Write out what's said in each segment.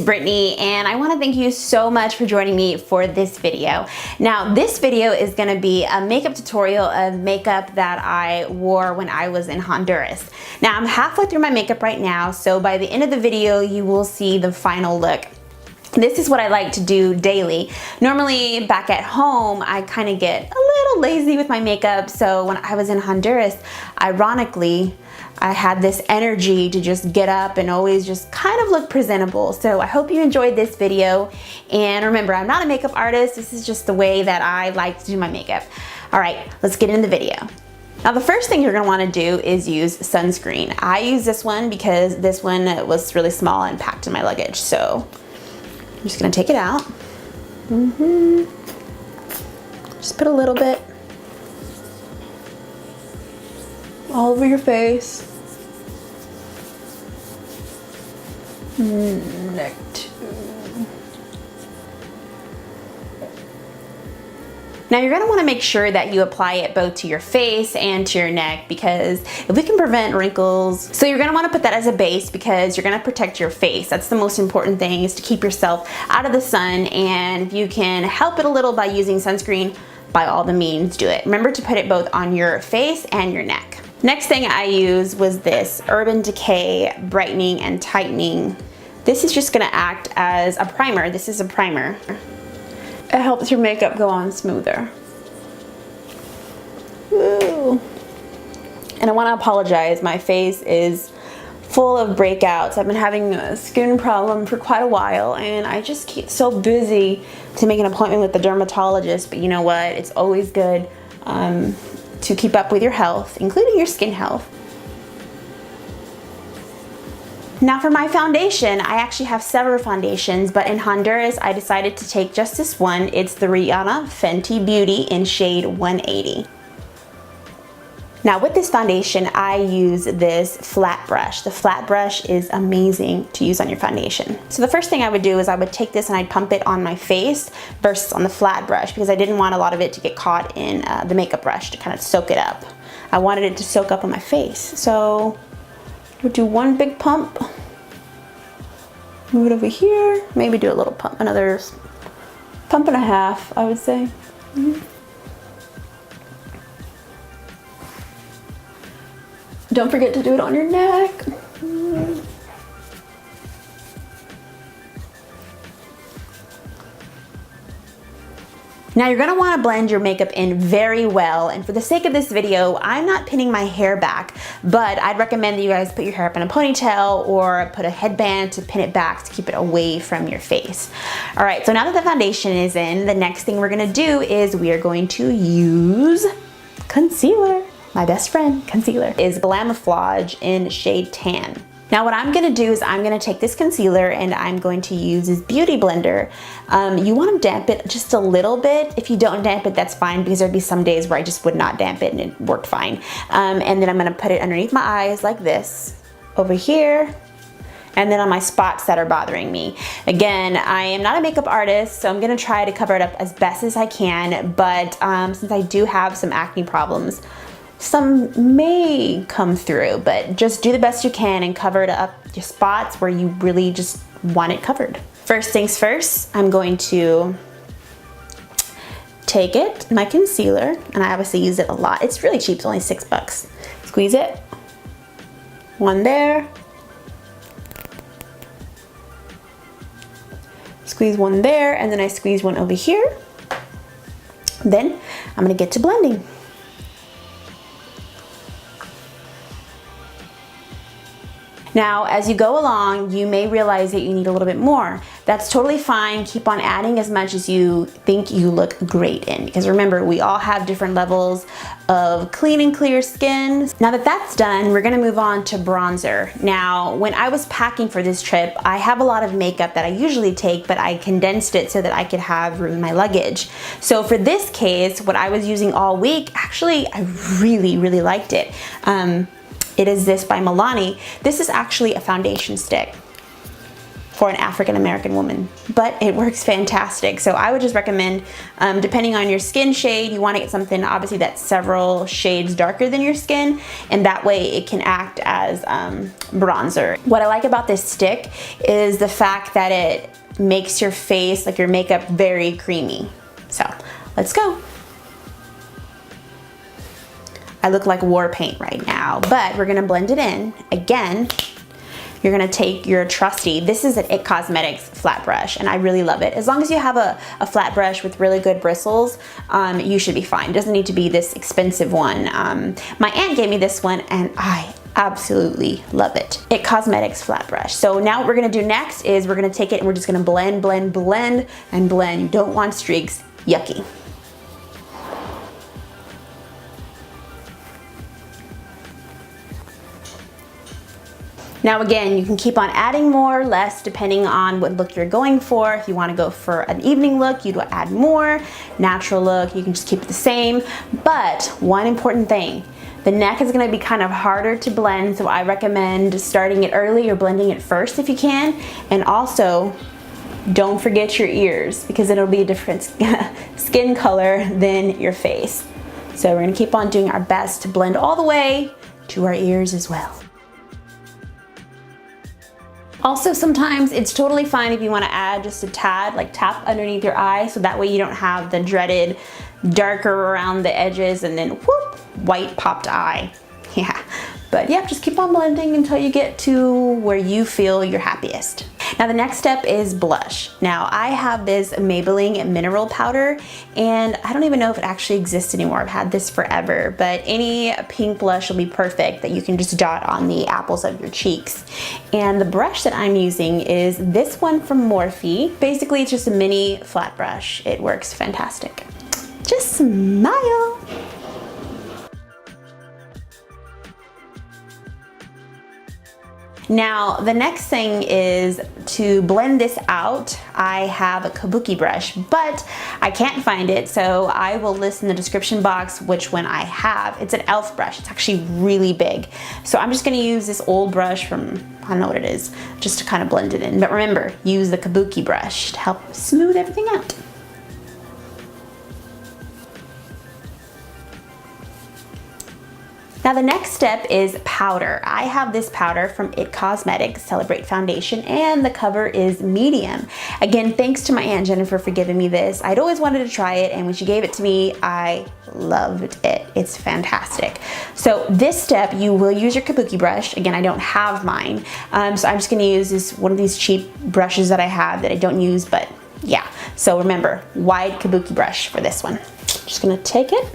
Brittany, and I want to thank you so much for joining me for this video. Now, this video is going to be a makeup tutorial of makeup that I wore when I was in Honduras. Now, I'm halfway through my makeup right now, so by the end of the video, you will see the final look. This is what I like to do daily. Normally back at home, I kind of get a little lazy with my makeup, so when I was in Honduras, ironically, I had this energy to just get up and always just kind of look presentable. So I hope you enjoyed this video. And remember, I'm not a makeup artist. This is just the way that I like to do my makeup. All right, let's get into the video. Now the first thing you're gonna wanna do is use sunscreen. I use this one because this one was really small and packed in my luggage. So I'm just gonna take it out. Just put a little bit all over your face. Neck too. Now you're going to want to make sure that you apply it both to your face and to your neck, because if we can prevent wrinkles, so you're going to want to put that as a base because you're going to protect your face. That's the most important thing, is to keep yourself out of the sun, and if you can help it a little by using sunscreen, by all the means do it. Remember to put it both on your face and your neck. Next thing I used was this Urban Decay Brightening and Tightening. This is just gonna act as a primer. This is a primer. It helps your makeup go on smoother. Woo. And I wanna apologize, my face is full of breakouts. I've been having a skin problem for quite a while, and I just keep so busy to make an appointment with the dermatologist, but you know what? It's always good to keep up with your health, including your skin health. Now for my foundation, I actually have several foundations, but in Honduras, I decided to take just this one. It's the Rihanna Fenty Beauty in shade 180. Now with this foundation, I use this flat brush. The flat brush is amazing to use on your foundation. So the first thing I would do is I would take this and I'd pump it on my face versus on the flat brush, because I didn't want a lot of it to get caught in the makeup brush to kind of soak it up. I wanted it to soak up on my face. So we'll do one big pump, move it over here, maybe do a little pump, another pump and a half, I would say. Don't forget to do it on your neck. Now you're gonna wanna blend your makeup in very well, and for the sake of this video, I'm not pinning my hair back, but I'd recommend that you guys put your hair up in a ponytail or put a headband to pin it back to keep it away from your face. All right, so now that the foundation is in, the next thing we're gonna do is we are going to use concealer. My best friend, concealer, is CLAMOFLAUGE in shade Tan. Now what I'm gonna do is I'm gonna take this concealer and I'm going to use this beauty blender. You wanna damp it just a little bit. If you don't damp it, that's fine, because there'd be some days where I just would not damp it and it worked fine. And then I'm gonna put it underneath my eyes like this, over here, and then on my spots that are bothering me. Again, I am not a makeup artist, so I'm gonna try to cover it up as best as I can, but since I do have some acne problems, some may come through, but just do the best you can and cover it up, your spots where you really just want it covered. First things first, I'm going to take it, my concealer, and I obviously use it a lot. It's really cheap, it's only $6. Squeeze it, one there, squeeze one there, and then I squeeze one over here. Then I'm gonna get to blending. Now, as you go along, you may realize that you need a little bit more. That's totally fine. Keep on adding as much as you think you look great in, because remember, we all have different levels of clean and clear skin. Now that that's done, we're gonna move on to bronzer. Now, when I was packing for this trip, I have a lot of makeup that I usually take, but I condensed it so that I could have room in my luggage. So for this case, what I was using all week, actually, I really, really liked it. It is this by Milani. This is actually a foundation stick. for an African American woman, but it works fantastic. So I would just recommend, depending on your skin shade, you want to get something obviously that's several shades darker than your skin, and that way it can act as bronzer. What I like about this stick is the fact that it makes your face, like your makeup, very creamy. So let's go. I look like war paint right now, but we're gonna blend it in. Again, you're gonna take your trusty, this is an IT Cosmetics flat brush, and I really love it. As long as you have a flat brush with really good bristles, you should be fine. It doesn't need to be this expensive one. My aunt gave me this one, and I absolutely love it. IT Cosmetics flat brush. So now what we're gonna do next is we're gonna take it and we're just gonna blend, blend, blend, and blend. You don't want streaks, yucky. Now again, you can keep on adding more or less depending on what look you're going for. If you want to go for an evening look, you'd add more. Natural look, you can just keep it the same. But one important thing, the neck is going to be kind of harder to blend, so I recommend starting it early or blending it first if you can. And also, don't forget your ears, because it'll be a different skin color than your face. So we're going to keep on doing our best to blend all the way to our ears as well. Also, sometimes it's totally fine if you want to add just a tad, like tap underneath your eye, so that way you don't have the dreaded darker around the edges and then whoop, white popped eye. Yeah, but yeah, just keep on blending until you get to where you feel your happiest. Now the next step is blush. Now I have this Maybelline mineral powder, and I don't even know if it actually exists anymore. I've had this forever, but any pink blush will be perfect that you can just dot on the apples of your cheeks. And the brush that I'm using is this one from Morphe. Basically, it's just a mini flat brush. It works fantastic. Just smile. Now, the next thing is to blend this out. I have a Kabuki brush, but I can't find it, so I will list in the description box which one I have. It's an e.l.f. brush. It's actually really big. So I'm just gonna use this old brush from, I don't know what it is, just to kind of blend it in. But remember, use the Kabuki brush to help smooth everything out. Now the next step is powder. I have this powder from IT Cosmetics Celebrate Foundation, and the cover is medium. Again, thanks to my Aunt Jennifer for giving me this. I'd always wanted to try it, and when she gave it to me, I loved it. It's fantastic. So this step, you will use your Kabuki brush. Again, I don't have mine, so I'm just gonna use this one of these cheap brushes that I have that I don't use, but yeah. So remember, wide Kabuki brush for this one. Just gonna take it.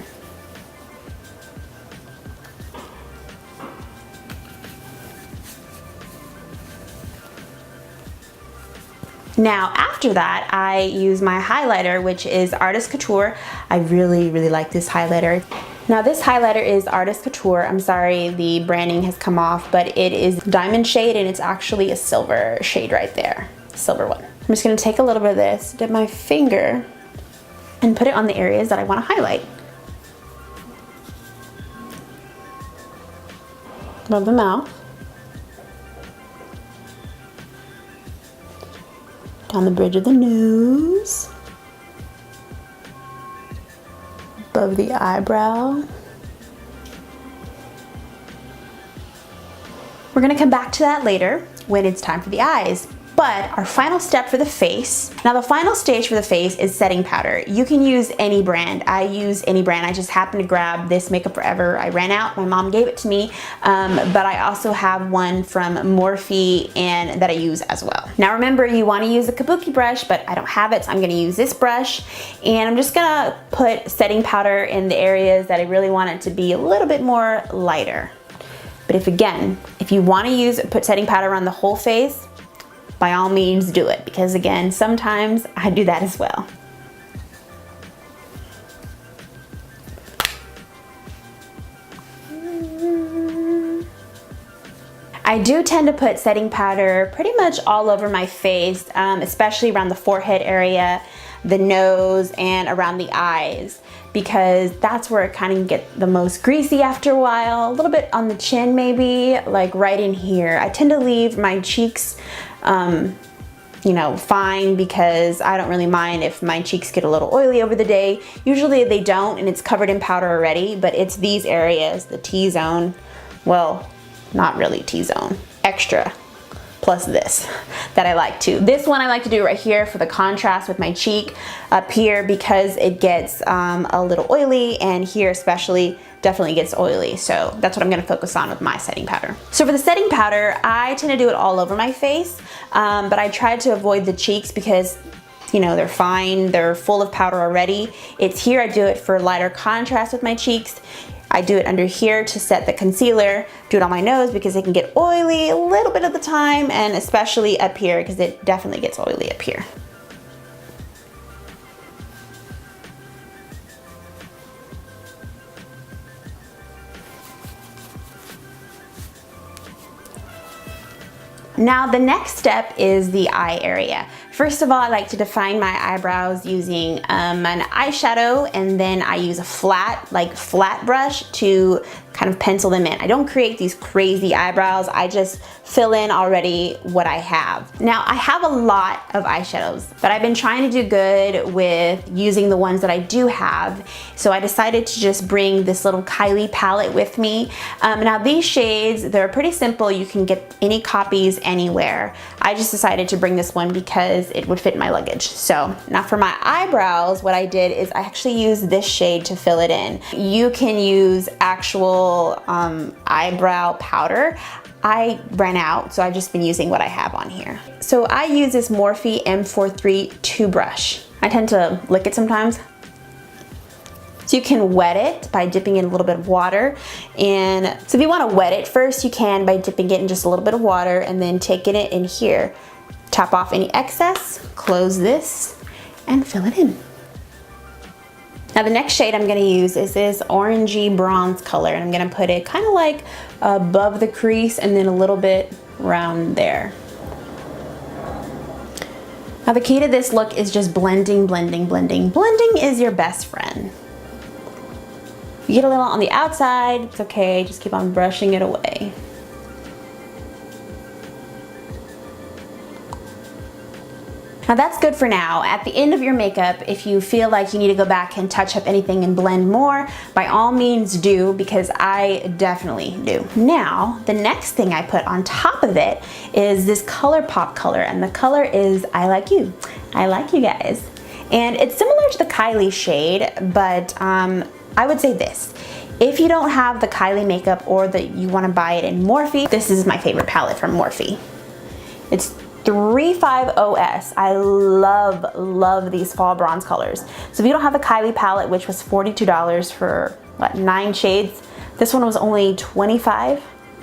Now after that, I use my highlighter, which is Artist Couture. I really, really like this highlighter. Now this highlighter is Artist Couture. I'm sorry, the branding has come off, but it is diamond shade, and it's actually a silver shade right there, silver one. I'm just gonna take a little bit of this, dip my finger, and put it on the areas that I wanna highlight. Above the mouth. Down the bridge of the nose, above the eyebrow. We're gonna come back to that later when it's time for the eyes. But our final step for the face, now the final stage for the face is setting powder. You can use any brand. I use any brand. I just happened to grab this Makeup Forever. I ran out, my mom gave it to me, but I also have one from Morphe and that I use as well. Now remember, you wanna use a Kabuki brush, but I don't have it, so I'm gonna use this brush, and I'm just gonna put setting powder in the areas that I really want it to be a little bit more lighter. But if you wanna put setting powder on the whole face, by all means do it, because again, sometimes I do that as well. I do tend to put setting powder pretty much all over my face, especially around the forehead area, the nose, and around the eyes, because that's where it kind of gets the most greasy after a while. A little bit on the chin maybe, like right in here. I tend to leave my cheeks you know, fine, because I don't really mind if my cheeks get a little oily over the day. Usually they don't, and it's covered in powder already, but it's these areas, the T-zone, well, not really T-zone, extra, plus this, that I like to. This one I like to do right here for the contrast with my cheek up here, because it gets a little oily, and here especially definitely gets oily. So that's what I'm gonna focus on with my setting powder. So for the setting powder, I tend to do it all over my face, but I try to avoid the cheeks because, you know, they're fine, they're full of powder already. It's here I do it for lighter contrast with my cheeks. I do it under here to set the concealer, do it on my nose because it can get oily a little bit of the time, and especially up here because it definitely gets oily up here. Now the next step is the eye area. First of all, I like to define my eyebrows using an eyeshadow, and then I use a flat brush to kind of pencil them in. I don't create these crazy eyebrows, I just fill in already what I have. Now I have a lot of eyeshadows, but I've been trying to do good with using the ones that I do have, so I decided to just bring this little KYLIE palette with me. Now these shades, they're pretty simple, you can get any copies anywhere. I just decided to bring this one because it would fit my luggage. So now for my eyebrows, what I did is I actually used this shade to fill it in. You can use actual eyebrow powder. I ran out, so I've just been using what I have on here. So I use this Morphe M43 2 brush. I tend to lick it sometimes. So you can wet it by dipping in a little bit of water. And so if you want to wet it first, you can by dipping it in just a little bit of water and then taking it in here. Tap off any excess, close this, and fill it in. Now the next shade I'm going to use is this orangey bronze color, and I'm going to put it kind of like above the crease and then a little bit around there. Now the key to this look is just blending, blending, blending. Blending is your best friend. You get a little on the outside, it's okay, just keep on brushing it away. Now that's good for now. At the end of your makeup, if you feel like you need to go back and touch up anything and blend more, by all means do, because I definitely do. Now, the next thing I put on top of it is this ColourPop color, and the color is I Like You. I like you guys. And it's similar to the KYLIE shade, but I would say this. If you don't have the KYLIE makeup or that you want to buy it in Morphe, this is my favorite palette from Morphe. It's 350S. I love these fall bronze colors. So if you don't have the KYLIE palette, which was $42 for what, 9 shades, this one was only $25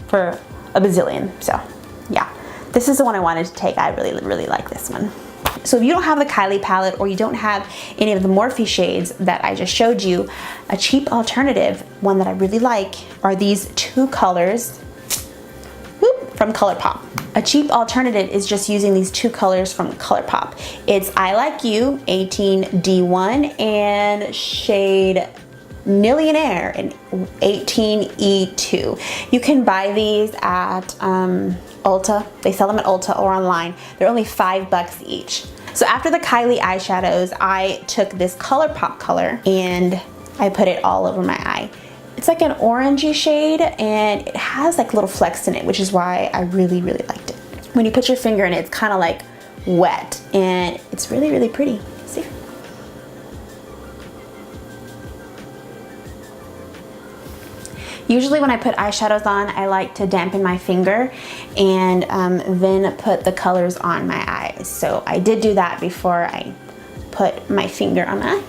for a bazillion. So yeah, this is the one I wanted to take. I really like this one. So if you don't have the KYLIE palette or you don't have any of the Morphe shades that I just showed you, a cheap alternative, one that I really like, are these 2 colors from ColourPop. A cheap alternative is just using these 2 colors from ColourPop. It's I Like You 18D1 and shade Millionaire in 18E2. You can buy these at Ulta. They sell them at Ulta or online. They're only $5 each. So after the KYLIE eyeshadows, I took this ColourPop color and I put it all over my eye. It's like an orangey shade, and it has like little flecks in it, which is why I really liked it. When you put your finger in it, it's kind of like wet, and it's really pretty. See? Usually when I put eyeshadows on, I like to dampen my finger and then put the colors on my eyes. So I did do that before I put my finger on my eye.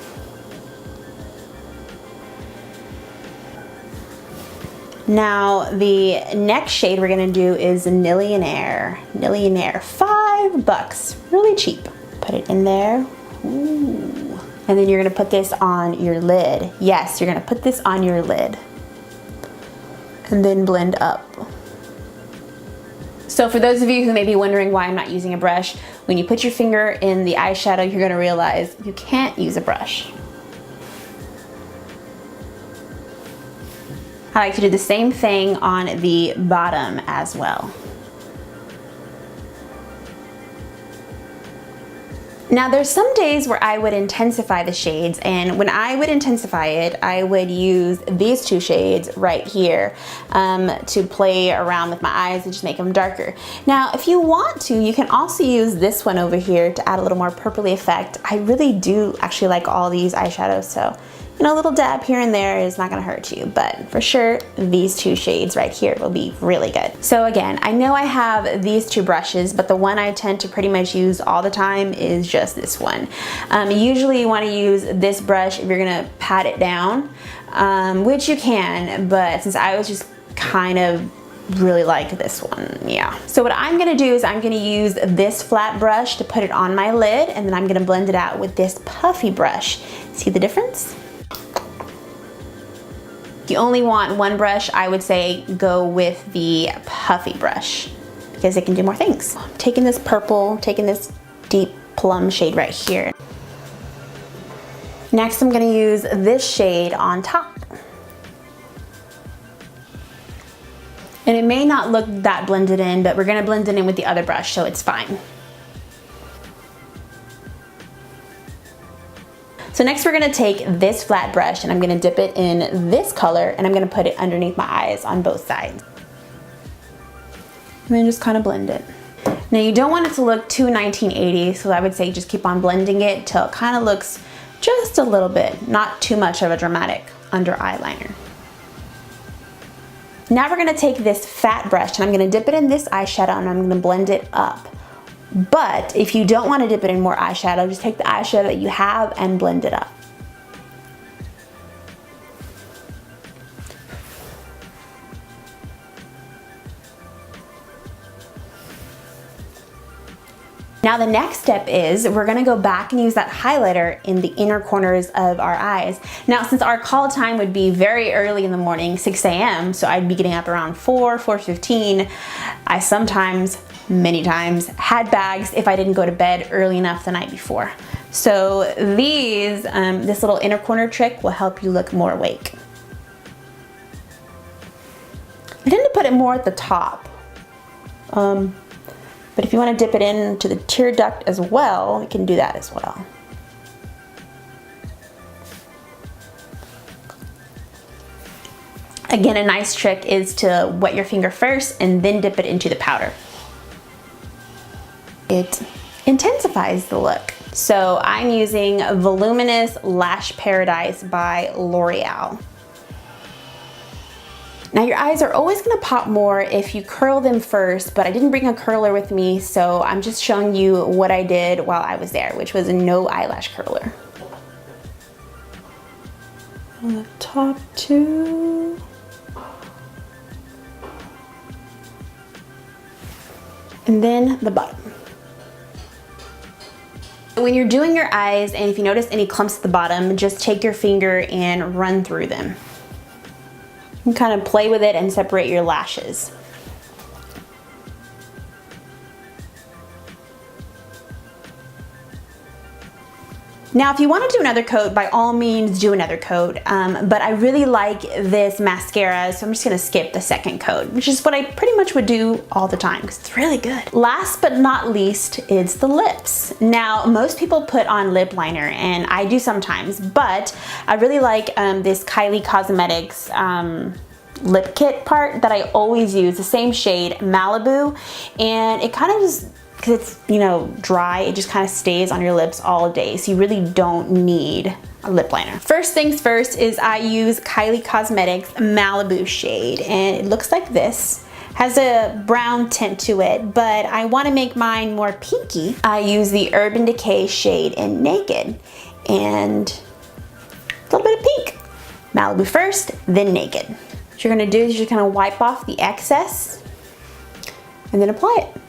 Now the next shade we're gonna do is Millionaire. Millionaire, $5, really cheap. Put it in there. Ooh. And then you're gonna put this on your lid. Yes, you're gonna put this on your lid. And then blend up. So for those of you who may be wondering why I'm not using a brush, when you put your finger in the eyeshadow, you're gonna realize you can't use a brush. I like to do the same thing on the bottom as well. Now there's some days where I would intensify the shades, and when I would intensify it, I would use these two shades right here to play around with my eyes and just make them darker. Now if you want to, you can also use this one over here to add a little more purpley effect. I really do actually like all these eyeshadows, so you know, a little dab here and there is not gonna hurt you, but for sure, these two shades right here will be really good. So again, I know I have these two brushes, but the one I tend to pretty much use all the time is just this one. Usually you wanna use this brush if you're gonna pat it down, which you can, but since I was just kind of really like this one, yeah. So what I'm gonna do is I'm gonna use this flat brush to put it on my lid, and then I'm gonna blend it out with this puffy brush. See the difference? If you only want one brush, I would say go with the puffy brush because it can do more things. I'm taking this purple, taking this deep plum shade right here. Next, I'm gonna use this shade on top. And it may not look that blended in, but we're gonna blend it in with the other brush, so it's fine. So next we're gonna take this flat brush and I'm gonna dip it in this color and I'm gonna put it underneath my eyes on both sides. And then just kind of blend it. Now you don't want it to look too 1980, so I would say just keep on blending it till it kind of looks just a little bit, not too much of a dramatic under eyeliner. Now we're gonna take this fat brush and I'm gonna dip it in this eyeshadow and I'm gonna blend it up. But if you don't want to dip it in more eyeshadow, just take the eyeshadow that you have and blend it up. Now the next step is we're gonna go back and use that highlighter in the inner corners of our eyes. Now since our call time would be very early in the morning, 6 a.m., so I'd be getting up around 4:15, I sometimes, many times, had bags if I didn't go to bed early enough the night before. So these, this little inner corner trick will help you look more awake. I tend to put it more at the top. But if you want to dip it into the tear duct as well, you can do that as well. Again, a nice trick is to wet your finger first and then dip it into the powder. It intensifies the look. So I'm using Voluminous Lash Paradise by L'Oreal. Now your eyes are always gonna pop more if you curl them first, but I didn't bring a curler with me, so I'm just showing you what I did while I was there, which was a no eyelash curler. On the top too. And then the bottom. When you're doing your eyes, and if you notice any clumps at the bottom, just take your finger and run through them. You can kind of play with it and separate your lashes. Now, if you want to do another coat, by all means do another coat, but I really like this mascara, so I'm just going to skip the second coat, which is what I pretty much would do all the time because it's really good. Last but not least is the lips. Now, most people put on lip liner, and I do sometimes, but I really like this Kylie Cosmetics lip kit part that I always use, the same shade, Malibu, and it kind of just, because it's, you know, dry, it just kind of stays on your lips all day, so you really don't need a lip liner. First things first is I use Kylie Cosmetics Malibu shade, and it looks like this. Has a brown tint to it, but I want to make mine more pinky. I use the Urban Decay shade in Naked, and a little bit of pink. Malibu first, then Naked. What you're gonna do is you're just gonna wipe off the excess and then apply it.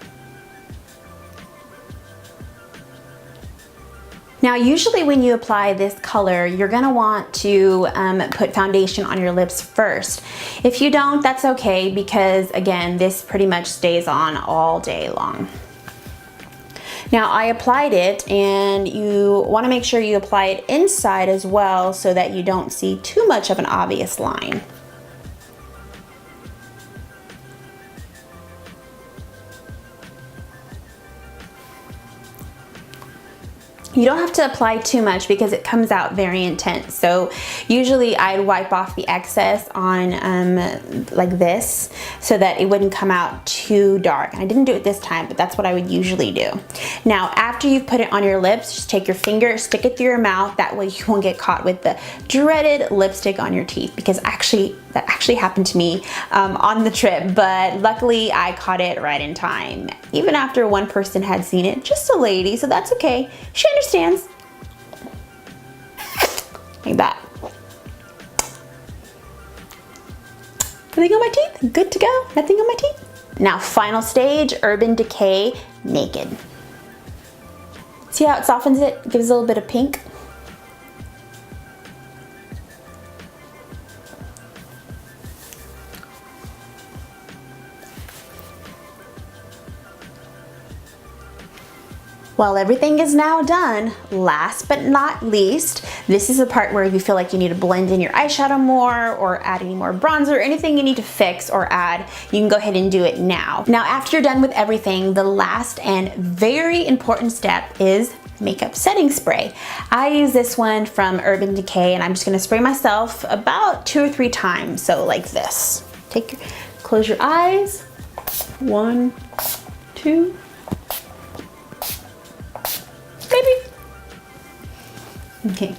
Now, usually when you apply this color, you're gonna want to put foundation on your lips first. If you don't, that's okay, because again, this pretty much stays on all day long. Now, I applied it, and you wanna make sure you apply it inside as well so that you don't see too much of an obvious line. You don't have to apply too much because it comes out very intense. So usually I'd wipe off the excess on like this so that it wouldn't come out too dark. And I didn't do it this time, but that's what I would usually do. Now, after you've put it on your lips, just take your finger, stick it through your mouth. That way you won't get caught with the dreaded lipstick on your teeth, because that actually happened to me on the trip, but luckily I caught it right in time. Even after one person had seen it, just a lady, so that's okay. She understands. Like that. Nothing on my teeth? Good to go. Nothing on my teeth? Now, final stage, Urban Decay Naked. See how it softens it? Gives a little bit of pink. While everything is now done, last but not least, this is the part where if you feel like you need to blend in your eyeshadow more or add any more bronzer, or anything you need to fix or add, you can go ahead and do it now. Now, after you're done with everything, the last and very important step is makeup setting spray. I use this one from Urban Decay, and I'm just gonna spray myself about 2 or 3 times. So like this. Close your eyes. 1, 2. Okay.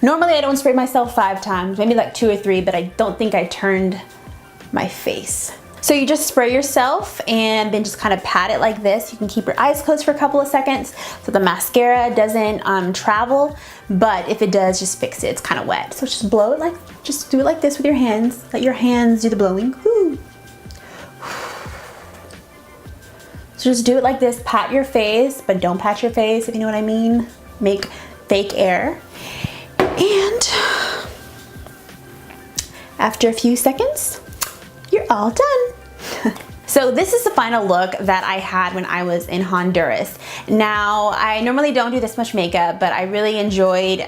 Normally I don't spray myself 5 times, maybe like 2 or 3, but I don't think I turned my face. So you just spray yourself and then just kind of pat it like this. You can keep your eyes closed for a couple of seconds so the mascara doesn't travel, but if it does, just fix it. It's kind of wet. So just blow it just do it like this with your hands. Let your hands do the blowing. Woo. So just do it like this, pat your face, but don't pat your face, if you know what I mean. Make fake air. And after a few seconds, you're all done. So this is the final look that I had when I was in Honduras. Now, I normally don't do this much makeup, but I really enjoyed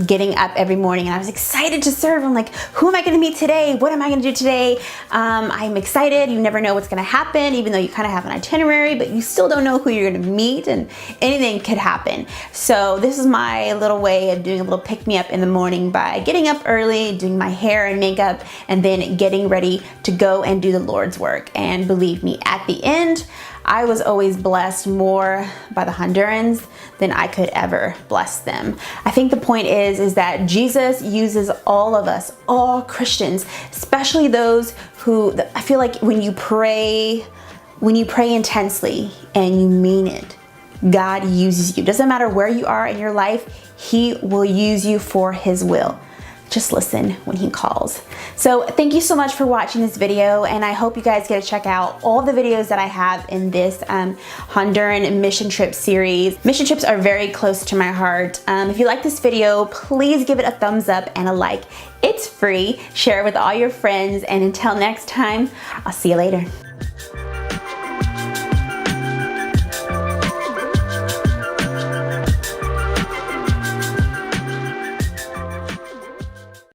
getting up every morning, and I was excited to serve. I'm like, who am I gonna meet today? What am I gonna do today? I'm excited. You never know what's gonna happen, even though you kind of have an itinerary, but you still don't know who you're gonna meet, and anything could happen. So this is my little way of doing a little pick-me-up in the morning by getting up early, doing my hair and makeup, and then getting ready to go and do the Lord's work. And believe me, at the end, I was always blessed more by the Hondurans than I could ever bless them. I think the point is that Jesus uses all of us, all Christians, especially those who, I feel like when you pray intensely and you mean it, God uses you. Doesn't matter where you are in your life, He will use you for His will. Just listen when He calls. So thank you so much for watching this video, and I hope you guys get to check out all the videos that I have in this Honduran mission trip series. Mission trips are very close to my heart. If you like this video, please give it a thumbs up and a like. It's free. Share it with all your friends, and until next time, I'll see you later.